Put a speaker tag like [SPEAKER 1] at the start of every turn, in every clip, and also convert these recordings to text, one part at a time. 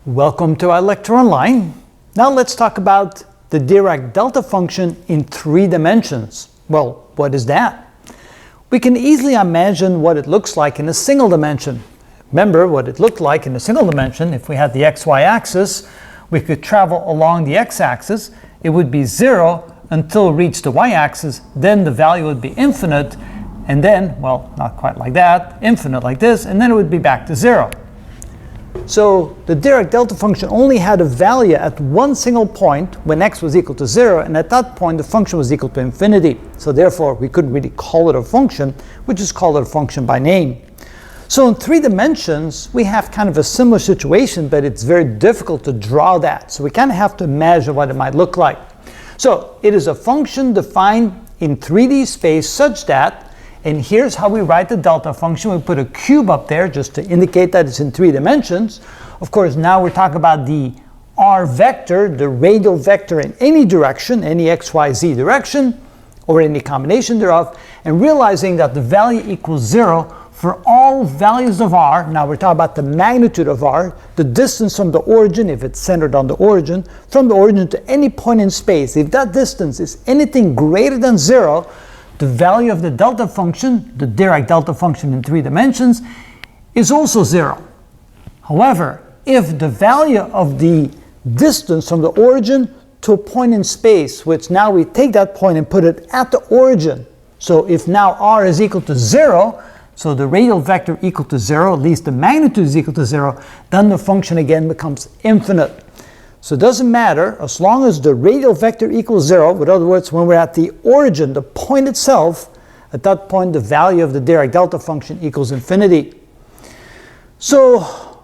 [SPEAKER 1] Welcome to our lecture online. Now let's talk about the Dirac delta function in 3 dimensions. Well, what is that? We can easily imagine what it looks like in a single dimension. Remember what it looked like in a single dimension. If we had the xy axis, we could travel along the x-axis. It would be 0 until it reached the y-axis. Then the value would be infinite. And then, well, not quite like that, infinite like this, and then it would be back to 0. So the Dirac delta function only had a value at one single point when x was equal to 0, and at that point the function was equal to infinity. So therefore we couldn't really call it a function, we just call it a function by name. So in 3 dimensions we have kind of a similar situation, but it's very difficult to draw that. So we kind of have to imagine what it might look like. So it is a function defined in 3D space such that, and here's how we write the delta function. We put a cube up there just to indicate that it's in 3 dimensions. Of course, now we're talking about the r vector, the radial vector in any direction, any x, y, z direction, or any combination thereof, and realizing that the value equals 0 for all values of r. Now we're talking about the magnitude of r, the distance from the origin, if it's centered on the origin, from the origin to any point in space. If that distance is anything greater than 0, the value of the delta function, the Dirac delta function in 3 dimensions, is also 0. However, if the value of the distance from the origin to a point in space, which now we take that point and put it at the origin, so if now r is equal to 0, so the radial vector equal to 0, at least the magnitude is equal to 0, then the function again becomes infinite. So it doesn't matter, as long as the radial vector equals 0, in other words, when we're at the origin, the point itself, at that point the value of the Dirac delta function equals infinity. So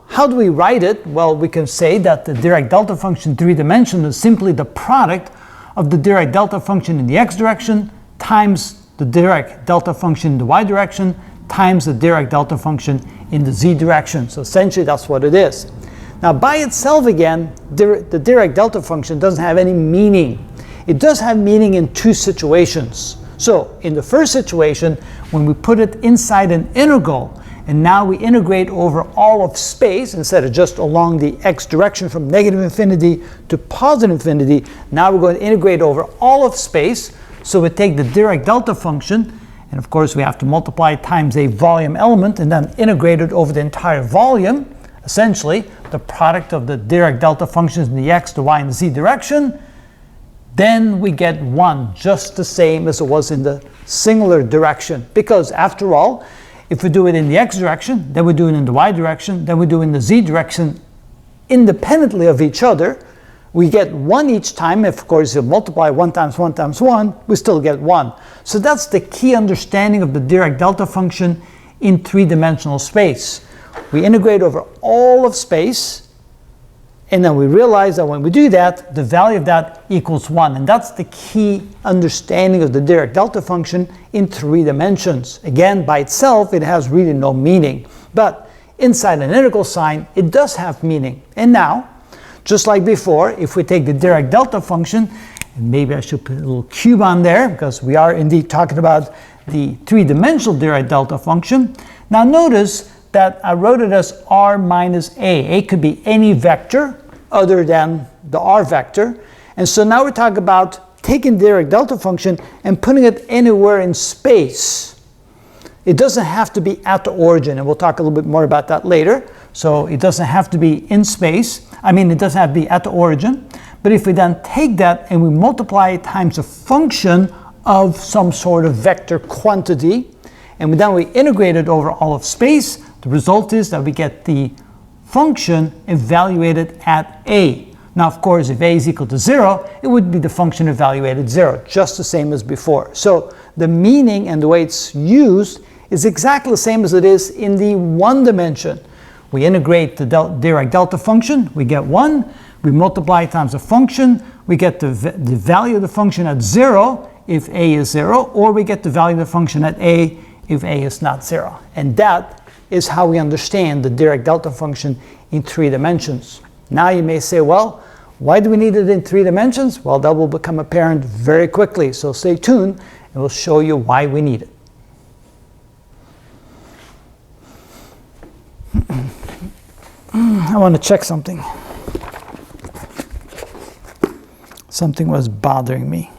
[SPEAKER 1] how do we write it? Well, we can say that the Dirac delta function in 3 dimensions is simply the product of the Dirac delta function in the x direction times the Dirac delta function in the y direction times the Dirac delta function in the z direction. So essentially that's what it is. Now by itself again, the Dirac delta function doesn't have any meaning. It does have meaning in 2 situations. So in the first situation, when we put it inside an integral, and now we integrate over all of space instead of just along the x direction from negative infinity to positive infinity, now we're going to integrate over all of space. So we take the Dirac delta function, and of course we have to multiply it times a volume element and then integrate it over the entire volume. Essentially, the product of the Dirac delta functions in the x, the y, and the z direction, then we get 1, just the same as it was in the singular direction. Because after all, if we do it in the x direction, then we do it in the y direction, then we do it in the z direction, independently of each other, we get 1 each time. Of course, if you multiply 1 times 1 times 1, we still get 1. So that's the key understanding of the Dirac delta function in 3-dimensional space. We integrate over all of space, and then we realize that when we do that, the value of that equals 1. And that's the key understanding of the Dirac delta function in 3 dimensions. Again, by itself, it has really no meaning. But inside an integral sign, it does have meaning. And now, just like before, if we take the Dirac delta function, and maybe I should put a little cube on there, because we are indeed talking about the 3-dimensional Dirac delta function. Now notice that I wrote it as r minus a. A could be any vector other than the r vector. And so now we're talking about taking the Dirac delta function and putting it anywhere in space. It doesn't have to be at the origin, and we'll talk a little bit more about that later. So it doesn't have to be in space. It doesn't have to be at the origin. But if we then take that and we multiply it times a function of some sort of vector quantity, and then we integrate it over all of space, the result is that we get the function evaluated at a. Now, of course, if a is equal to 0, it would be the function evaluated 0, just the same as before. So the meaning and the way it's used is exactly the same as it is in the 1 dimension. We integrate the Dirac delta function, we get 1. We multiply times a function, we get the value of the function at 0 if a is 0, or we get the value of the function at a if a is not 0. And that is how we understand the Dirac delta function in 3 dimensions. Now you may say, well, why do we need it in 3 dimensions? Well, that will become apparent very quickly. So stay tuned and we'll show you why we need it. I want to check something. Something was bothering me.